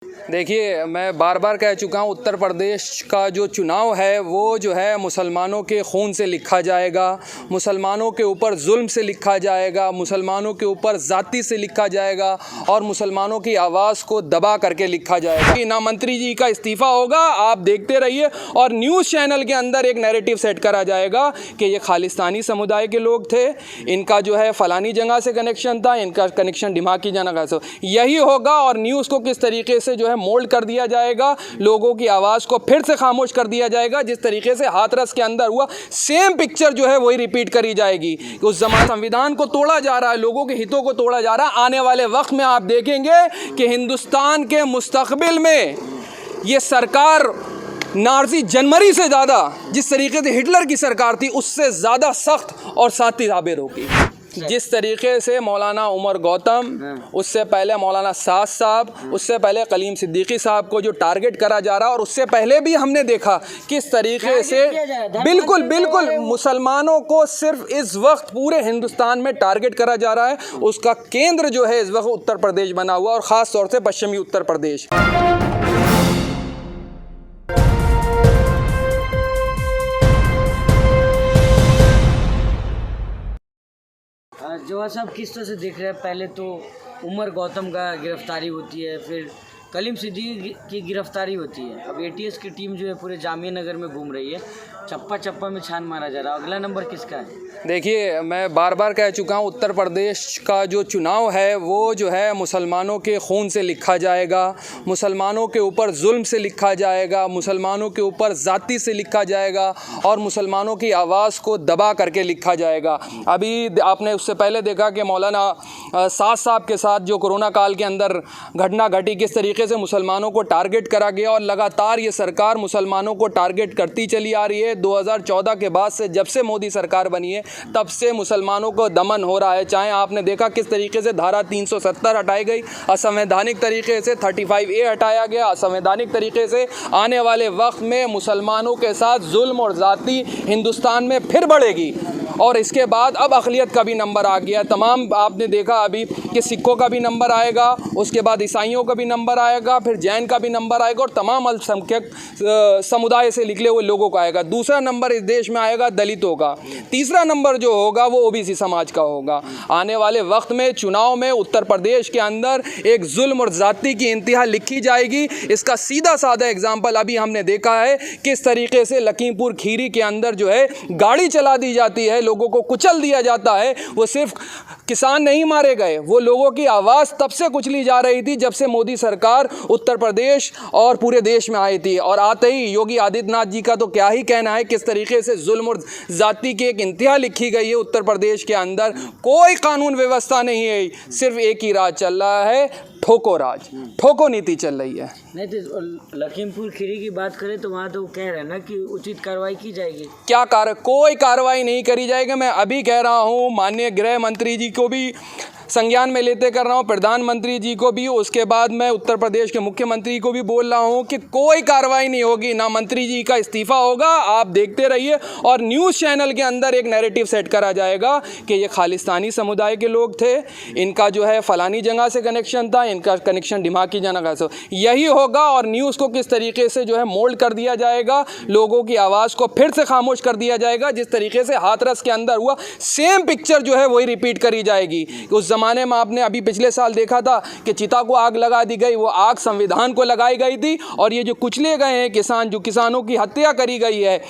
देखिए, मैं बार बार कह चुका हूँ, उत्तर प्रदेश का जो चुनाव है वो जो है मुसलमानों के खून से लिखा जाएगा, मुसलमानों के ऊपर जुल्म से लिखा जाएगा, मुसलमानों के ऊपर ज़ाती से लिखा जाएगा और मुसलमानों की आवाज़ को दबा करके लिखा जाएगा। ना मंत्री जी का इस्तीफ़ा होगा, आप देखते रहिए, और न्यूज़ चैनल के अंदर एक नैरेटिव सेट करा जाएगा कि ये खालिस्तानी समुदाय के लोग थे, इनका जो है फ़लानी जगह से कनेक्शन था, इनका कनेक्शन दिमाग की जगह से। यही होगा, और न्यूज़ को किस तरीके से जो है मोल्ड कर दिया जाएगा, लोगों की आवाज़ को फिर से खामोश कर दिया जाएगा। जिस तरीके से हाथरस के अंदर हुआ, सेम पिक्चर जो है वही रिपीट करी जाएगी। उस ज़माने संविधान को तोड़ा जा रहा है, लोगों के हितों को तोड़ा जा रहा है। आने वाले वक्त में आप देखेंगे कि हिंदुस्तान के मुस्तकबिल में ये सरकार नाज़ी जनवरी से ज़्यादा, जिस तरीके से हिटलर की सरकार थी, उससे ज़्यादा सख्त और साथी ताबेर होगी। जिस तरीके से मौलाना उमर गौतम, उससे पहले मौलाना साद साहब, उससे पहले कलीम सिद्दीकी साहब को जो टारगेट करा जा रहा है, और उससे पहले भी हमने देखा किस तरीके से बिल्कुल मुसलमानों को सिर्फ इस वक्त पूरे हिंदुस्तान में टारगेट करा जा रहा है। उसका केंद्र जो है इस वक्त उत्तर प्रदेश बना हुआ, और ख़ास तौर से पश्चिमी उत्तर प्रदेश। जवाहर साहब, किस तरह से देख रहे हैं? पहले तो उमर गौतम का गिरफ्तारी होती है, फिर कलीम सिद्दीकी की गिरफ्तारी होती है, अब एटीएस की टीम जो है पूरे जामिया नगर में घूम रही है, चप्पा चप्पा में छान मारा जा रहा है। अगला नंबर किसका है? देखिए, मैं बार बार कह चुका हूँ, उत्तर प्रदेश का जो चुनाव है वो जो है मुसलमानों के खून से लिखा जाएगा, मुसलमानों के ऊपर जुल्म से लिखा जाएगा, मुसलमानों के ऊपर ज़ाती से लिखा जाएगा और मुसलमानों की आवाज़ को दबा करके लिखा जाएगा। अभी आपने उससे पहले देखा कि मौलाना साद साहब के साथ जो कोरोना काल के अंदर घटना घटी, किस तरीके से मुसलमानों को टारगेट करा गया, और लगातार ये सरकार मुसलमानों को टारगेट करती चली आ रही है। 2014 के बाद से, जब से मोदी सरकार बनी है, तब से मुसलमानों को दमन हो रहा है। चाहे आपने देखा किस तरीके से धारा 370 हटाई गई, असंवैधानिक तरीके से 35A हटाया गया, असंवैधानिक तरीके से। आने वाले वक्त में मुसलमानों के साथ जुल्म और ज़ाती हिंदुस्तान में फिर बढ़ेगी, और इसके बाद अब अक़लियत का भी नंबर आ गया। तमाम आपने देखा अभी कि सिखों का भी नंबर आएगा, उसके बाद ईसाइयों का भी नंबर आएगा, फिर जैन का भी नंबर आएगा, और तमाम अल्पसंख्यक समुदाय से निकले हुए लोगों का आएगा। दूसरा नंबर इस देश में आएगा दलितों का। तीसरा नंबर जो होगा वो ओबीसी समाज का होगा। आने वाले वक्त में चुनाव में उत्तर प्रदेश के अंदर एक जुल्म और ज़ाती की इंतहा लिखी जाएगी। इसका सीधा साधा एग्जाम्पल अभी हमने देखा है, किस तरीके से लखीमपुर खीरी के अंदर जो है गाड़ी चला दी जाती है, लोगों को कुचल दिया जाता है। वो सिर्फ किसान नहीं मारे गए, वो लोगों की आवाज़ तब से कुचली जा रही थी जब से मोदी सरकार उत्तर प्रदेश और पूरे देश में आई थी। और आते ही योगी आदित्यनाथ जी का तो क्या ही कहना है, किस तरीके से जुल्म और ज़ाती की एक इंतहा लिखी गई है उत्तर प्रदेश के अंदर। कोई कानून व्यवस्था नहीं है, सिर्फ एक ही राज चल रहा है, ठोको राज, ठोको नीति चल रही है। नहीं तो लखीमपुर खीरी की बात करें तो वहाँ तो कह रहे हैं ना कि उचित कार्रवाई की जाएगी। क्या कोई कार्रवाई नहीं करी जाएगी। मैं अभी कह रहा हूँ, माननीय गृह मंत्री जी को भी संज्ञान में लेते कर रहा हूँ, प्रधानमंत्री जी को भी, उसके बाद मैं उत्तर प्रदेश के मुख्यमंत्री को भी बोल रहा हूँ कि कोई कार्रवाई नहीं होगी, ना मंत्री जी का इस्तीफ़ा होगा। आप देखते रहिए, और न्यूज़ चैनल के अंदर एक नैरेटिव सेट करा जाएगा कि ये खालिस्तानी समुदाय के लोग थे, इनका जो है फ़लानी जगह से कनेक्शन था, इनका कनेक्शन दिमाग की जगह से। यही होगा, और न्यूज़ को किस तरीके से जो है मोल्ड कर दिया जाएगा, लोगों की आवाज़ को फिर से खामोश कर दिया जाएगा। जिस तरीके से हाथरस के अंदर हुआ, सेम पिक्चर जो है वही रिपीट करी जाएगी। उस ज़माने में आपने अभी पिछले साल देखा था कि चिता को आग लगा दी गई, वो आग संविधान को लगाई गई थी, और ये जो कुचले गए हैं किसान, जो किसानों की हत्या करी गई है,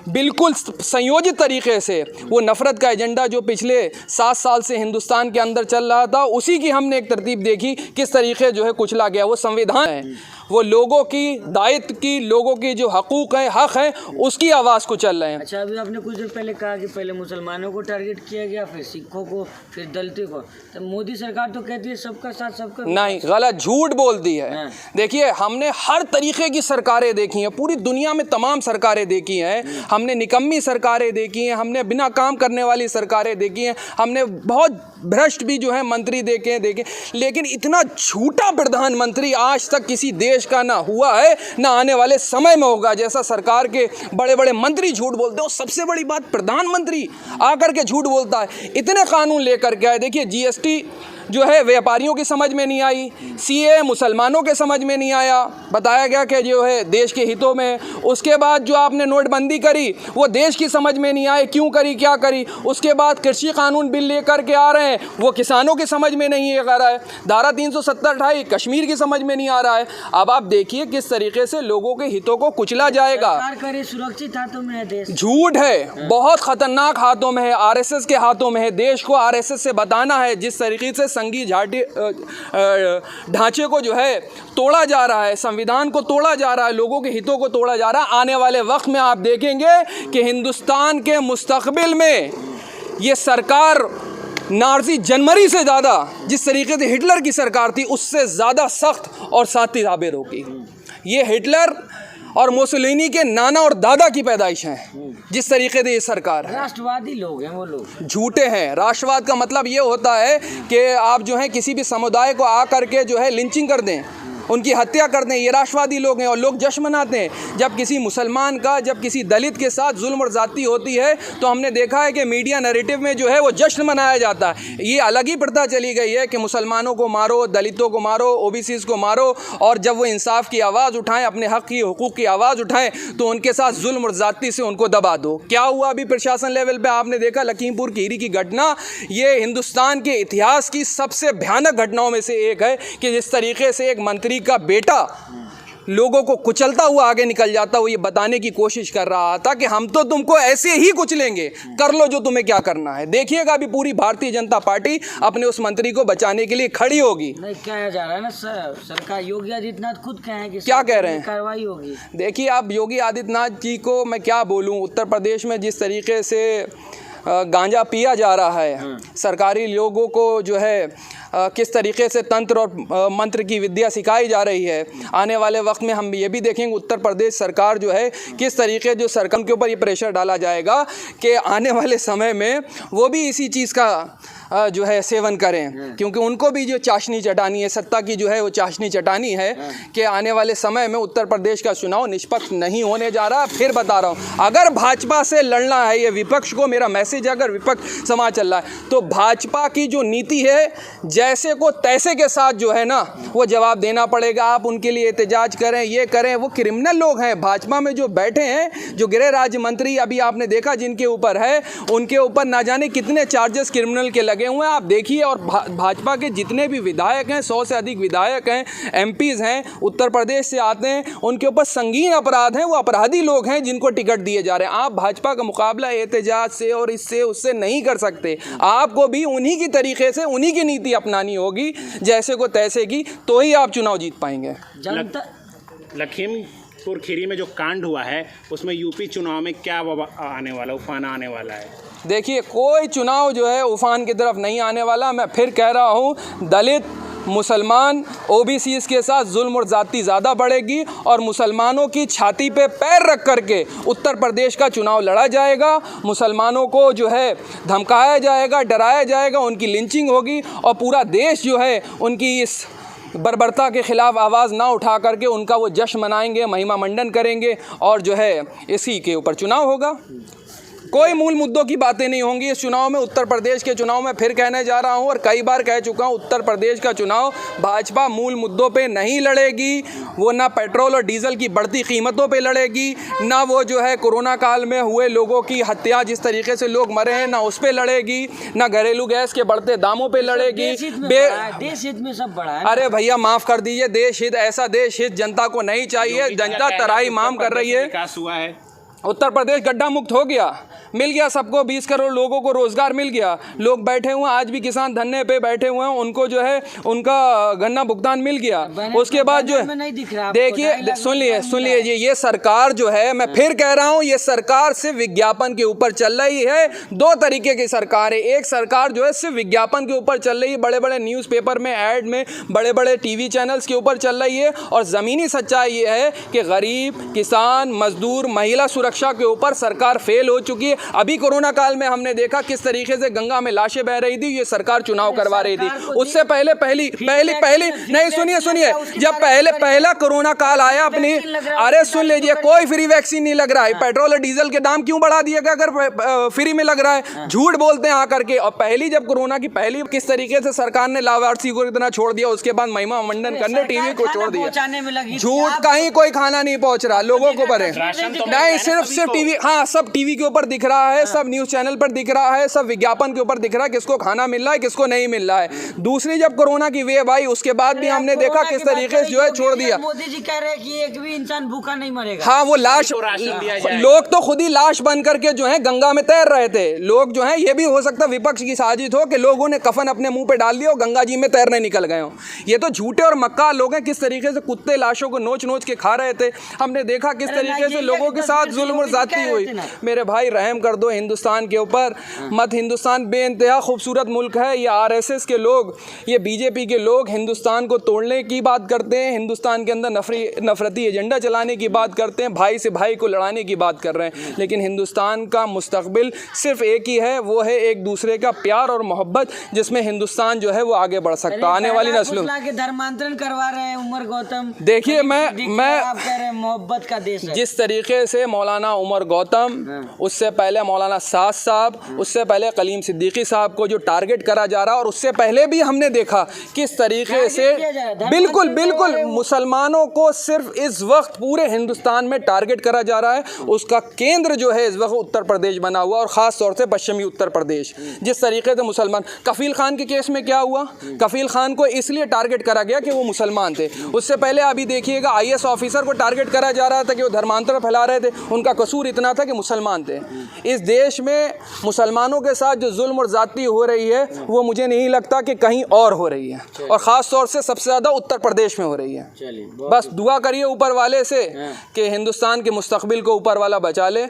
बिल्कुल संयोजित तरीके से, वो नफ़रत का एजेंडा जो पिछले 7 साल से हिंदुस्तान के अंदर चल रहा था, उसी की हमने एक तरतीब देखी, किस तरीके जो है कुचला गया। वो संविधान है, वो लोगों की दायित्व की, लोगों की जो हकूक़ हैं, हक़ हैं, उसकी आवाज़ को चल रहे हैं। अच्छा, अभी आपने कुछ देर पहले कहा कि पहले मुसलमानों को टारगेट किया गया, फिर सिखों को, फिर दलितों को। तो मोदी सरकार तो कहती है सबका साथ सबका, नहीं, गलत, झूठ बोलती है। देखिए, हमने हर तरीके की सरकारें देखी हैं, पूरी दुनिया में तमाम सरकारें देखी हैं। हमने निकम्मी सरकारें देखी हैं, हमने बिना काम करने वाली सरकारें देखी हैं, हमने बहुत भ्रष्ट भी जो है मंत्री देखे, लेकिन इतना झूठा प्रधानमंत्री आज तक किसी देश का ना हुआ है, ना आने वाले समय में होगा। जैसा सरकार के बड़े बड़े मंत्री झूठ बोलते हो, सबसे बड़ी बात प्रधानमंत्री आकर के झूठ बोलता है। इतने कानून लेकर के आए। देखिए, जीएसटी जो है व्यापारियों की समझ में नहीं आई, सीए मुसलमानों के समझ में नहीं आया, बताया गया कि जो है देश के हितों में। उसके बाद जो आपने नोटबंदी करी वो देश की समझ में नहीं आए, क्यों करी, क्या करी। उसके बाद कृषि कानून बिल लेकर के आ रहे हैं, वो किसानों की समझ में नहीं आ रहा है। धारा 370 हटाई, कश्मीर की समझ में नहीं आ रहा है। अब आप देखिए किस तरीके से लोगों के हितों को कुचला जाएगा। सरकार करे सुरक्षित हाथों में है देश, झूठ है, बहुत खतरनाक हाथों में है, आरएसएस के हाथों में है। देश को आरएसएस से बताना है जिस तरीके से संघीय ढांचे को जो है तोड़ा जा रहा है, संविधान को तोड़ा जा रहा है, लोगों के हितों को तोड़ा जा रहा है। आने वाले वक्त में आप देखेंगे कि हिंदुस्तान के मुस्तकबिल में ये सरकार नाज़ी जनमरी से ज़्यादा, जिस तरीके से हिटलर की सरकार थी, उससे ज़्यादा सख्त और साथी साबित होगी। ये हिटलर और मुसोलिनी के नाना और दादा की पैदाइश हैं। जिस तरीके से ये सरकार है, राष्ट्रवादी लोग हैं वो लोग, झूठे हैं। राष्ट्रवाद का मतलब ये होता है कि आप जो है किसी भी समुदाय को आकर के जो है लिंचिंग कर दें, उनकी हत्या कर दें, ये राष्ट्रवादी लोग हैं। और लोग जश्न मनाते हैं जब किसी मुसलमान का, जब किसी दलित के साथ जुल्म और ज़्यादती होती है, तो हमने देखा है कि मीडिया नैरेटिव में जो है वो जश्न मनाया जाता है। ये अलग ही प्रथा चली गई है कि मुसलमानों को मारो, दलितों को मारो, ओबीसीज़ को मारो, और जब वो इंसाफ की आवाज़ उठाएं, अपने हक़ की, हुकूक़ की आवाज़ उठाएं, तो उनके साथ जुल्म और ज़्यादती से उनको दबा दो। क्या हुआ अभी प्रशासन लेवल पर आपने देखा, लखीमपुर खीरी की घटना, ये हिंदुस्तान के इतिहास की सबसे भयानक घटनाओं में से एक है कि जिस तरीके से एक मंत्री का बेटा लोगों को कुचलता हुआ आगे निकल जाता, वो ये बताने की कोशिश कर रहा था कि हम तो तुमको ऐसे ही कुचलेंगे, कर लो जो तुम्हें क्या करना है। देखिएगा अभी पूरी भारतीय जनता पार्टी अपने उस मंत्री को बचाने के लिए खड़ी होगी। नहीं, कहा जा रहा है ना सरकार, योगी आदित्यनाथ खुद कहें कि क्या कह रहे हैं, कार्रवाई होगी। देखिए आप योगी आदित्यनाथ जी को मैं क्या बोलूं, उत्तर प्रदेश में जिस तरीके से गांजा पिया जा रहा है, सरकारी लोगों को जो है किस तरीके से तंत्र और मंत्र की विद्या सिखाई जा रही है। आने वाले वक्त में हम ये भी देखेंगे उत्तर प्रदेश सरकार जो है किस तरीके जो सरकार के ऊपर ये प्रेशर डाला जाएगा कि आने वाले समय में वो भी इसी चीज़ का जो है सेवन करें, क्योंकि उनको भी जो चाशनी चटानी है, सत्ता की जो है वो चाशनी चटानी है कि आने वाले समय में उत्तर प्रदेश का चुनाव निष्पक्ष नहीं होने जा रहा। फिर बता रहा हूँ, अगर भाजपा से लड़ना है, ये विपक्ष को मेरा मैसेज, अगर विपक्ष समाज चल रहा है, तो भाजपा की जो नीति है जैसे को तैसे के साथ जो है ना वो जवाब देना पड़ेगा। आप उनके लिए एहतजाज करें, ये करें, वो क्रिमिनल लोग हैं। भाजपा में जो बैठे हैं, जो गृह राज्य मंत्री अभी आपने देखा जिनके ऊपर है, उनके ऊपर ना जाने कितने चार्जेस क्रिमिनल के लगे हुए हैं। आप देखिए, और भाजपा के जितने भी विधायक हैं, 100 से अधिक विधायक हैं, एमपीज़ हैं, उत्तर प्रदेश से आते हैं, उनके ऊपर संगीन अपराध हैं, वो अपराधी लोग हैं जिनको टिकट दिए जा रहे हैं। आप भाजपा का मुकाबला एहतजाज से और इससे उससे नहीं कर सकते। आपको भी उन्हीं की तरीके से, उन्हीं की नीति अपनानी होगी, जैसे को तैसे की, तो ही आप चुनाव जीत पाएंगे। लखीमपुर खीरी में जो कांड हुआ है उसमें यूपी चुनाव में क्या आने वाला, उफान आने वाला है? देखिए, कोई चुनाव जो है उफान की तरफ नहीं आने वाला। मैं फिर कह रहा हूँ, दलित, मुसलमान, ओबीसीज़ के साथ जुल्म और ज़्यादती ज़्यादा बढ़ेगी और मुसलमानों की छाती पे पैर रख करके उत्तर प्रदेश का चुनाव लड़ा जाएगा। मुसलमानों को जो है धमकाया जाएगा, डराया जाएगा, उनकी लिंचिंग होगी और पूरा देश जो है उनकी इस बर्बरता के ख़िलाफ़ आवाज़ ना उठा करके उनका वो जश्न मनाएंगे, महिमा मंडन करेंगे और जो है इसी के ऊपर चुनाव होगा। कोई मूल मुद्दों की बातें नहीं होंगी इस चुनाव में। उत्तर प्रदेश के चुनाव में फिर कहने जा रहा हूं और कई बार कह चुका हूं, उत्तर प्रदेश का चुनाव भाजपा मूल मुद्दों पे नहीं लड़ेगी। वो ना पेट्रोल और डीजल की बढ़ती कीमतों पे लड़ेगी, ना वो जो है कोरोना काल में हुए लोगों की हत्या, जिस तरीके से लोग मरे हैं, ना उस पर लड़ेगी, ना घरेलू गैस के बढ़ते दामों पर लड़ेगी। देश हित में सब बड़ा है। अरे भैया माफ़ कर दीजिए, देश हित, ऐसा देश हित जनता को नहीं चाहिए। जनता तराई माम कर रही है। विकास हुआ है, उत्तर प्रदेश गड्ढा मुक्त हो गया, मिल गया सबको, 20 करोड़ लोगों को रोज़गार मिल गया। लोग बैठे हुए हैं, आज भी किसान धरने पे बैठे हुए हैं, उनको जो है उनका गन्ना भुगतान मिल गया। उसके बाद जो है देखिए, सुन लिए जी, ये सरकार जो है, मैं फिर कह रहा हूँ, ये सरकार सिर्फ विज्ञापन के ऊपर चल रही है। दो तरीके की सरकार है। एक सरकार जो है सिर्फ विज्ञापन के ऊपर चल रही है, बड़े बड़े न्यूज़पेपर में, ऐड में, बड़े बड़े टीवी चैनल्स के ऊपर चल रही है। और ज़मीनी सच्चाई ये है कि गरीब, किसान, मजदूर, महिला सुरक्षा के ऊपर सरकार फेल हो चुकी है। अभी कोरोना काल में हमने देखा किस तरीके से गंगा में लाशें बह रही थी, ये सरकार चुनाव करवा रही थी। उससे पहले पहली नहीं, सुनिए, जब पहला कोरोना काल आया अपनी, अरे सुन लीजिए, कोई फ्री वैक्सीन नहीं लग रहा है। पेट्रोल और डीजल के दाम क्यों बढ़ा दिया गया अगर फ्री में लग रहा है? झूठ बोलते हैं आकर के। और पहली जब कोरोना की पहली किस तरीके से सरकार ने लाभार्थी को इतना छोड़ दिया, उसके बाद महिमा मंडन करने टीवी को छोड़ दिया। झूठ, कहीं कोई खाना नहीं पहुंच रहा लोगों को परे नहीं, सिर्फ टीवी, हाँ सब टीवी के ऊपर दिख रहा है, सब न्यूज चैनल पर दिख रहा है, सब विज्ञापन के ऊपर दिख रहा है किसको खाना मिल रहा है किसको नहीं मिल रहा है। दूसरी जब कोरोना की वेव आई उसके बाद भी हमने देखा किस तरीके से जो है छोड़ दिया। मोदी जी कह रहे हैं कि एक भी इंसान भूखा नहीं मरेगा। हाँ, वो लाश, लोग तो खुद ही लाश बन करके जो है गंगा में तैर रहे थे। लोग जो है, ये भी हो सकता विपक्ष की साजिश हो कि लोगों ने कफन अपने मुंह पे डाल दिया और गंगा जी में तैरने निकल गए हो। ये तो झूठे और मक्कार लोग हैं। किस तरीके से कुत्ते लाशों को नोच नोच के खा रहे थे, हमने देखा किस तरीके से लोगों के साथ जुल्म और ज्यादती हुई। मेरे भाई रहम कर दो हिंदुस्तान के ऊपर मत। हिंदुस्तान बेइंतहा खूबसूरत मुल्क है। ये आरएसएस के लोग, ये बीजेपी के लोग हिंदुस्तान को तोड़ने की बात करते हैं, हिंदुस्तान के अंदर नफरती एजेंडा चलाने की बात करते हैं, भाई से भाई को लड़ाने की बात कर रहे हैं। लेकिन हिंदुस्तान का मुस्तकबिल सिर्फ एक ही है, वो है एक दूसरे का प्यार और मोहब्बत, जिसमें हिंदुस्तान जो है वो आगे बढ़ सकता है। आने वाली नस्लों के धर्मांतरण करवा रहे हैं उमर गौतम। देखिए, मैं आप कह रहे हैं मोहब्बत का देश है। जिस तरीके से मौलाना उमर गौतम, उससे पहले मौलाना साद साहब, उससे पहले कलीम सिद्दीकी साहब को जो टारगेट करा जा रहा, और उससे पहले भी हमने देखा किस तरीके से बिल्कुल मुसलमानों को सिर्फ इस वक्त पूरे हिंदुस्तान में टारगेट करा जा रहा है। उसका केंद्र जो है इस वक्त उत्तर प्रदेश बना हुआ, और ख़ास तौर से पश्चिमी उत्तर प्रदेश। जिस तरीके से मुसलमान, कफील खान के केस में क्या हुआ, कफील खान को इसलिए टारगेट करा गया कि वो मुसलमान थे। उससे पहले अभी देखिएगा आईएएस ऑफिसर को टारगेट करा जा रहा था कि वो धर्मांतर फैला रहे थे। उनका कसूर इतना था कि मुसलमान थे। इस देश में मुसलमानों के साथ जो जुल्म और ज़्यादती हो रही है वो मुझे नहीं लगता कि कहीं और हो रही है, और ख़ास तौर से सबसे ज़्यादा उत्तर प्रदेश में हो रही है। बस दुआ करिए ऊपर वाले से कि हिंदुस्तान के मुस्तकबिल को ऊपर वाला बचा ले।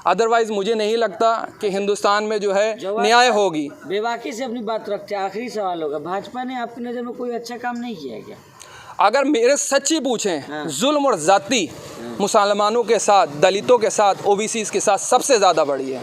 अदरवाइज़ मुझे नहीं लगता कि हिंदुस्तान में जो है न्याय होगी। बेबाकी से अपनी बात रखते हैं, आखिरी सवाल होगा, भाजपा ने आपकी नज़र में कोई अच्छा काम नहीं किया है क्या? अगर मेरे सच्ची पूछें, जुल्म और ज़्यादती मुसलमानों के साथ, दलितों के साथ, ओबीसीज़ के साथ सबसे ज़्यादा बढ़ी है।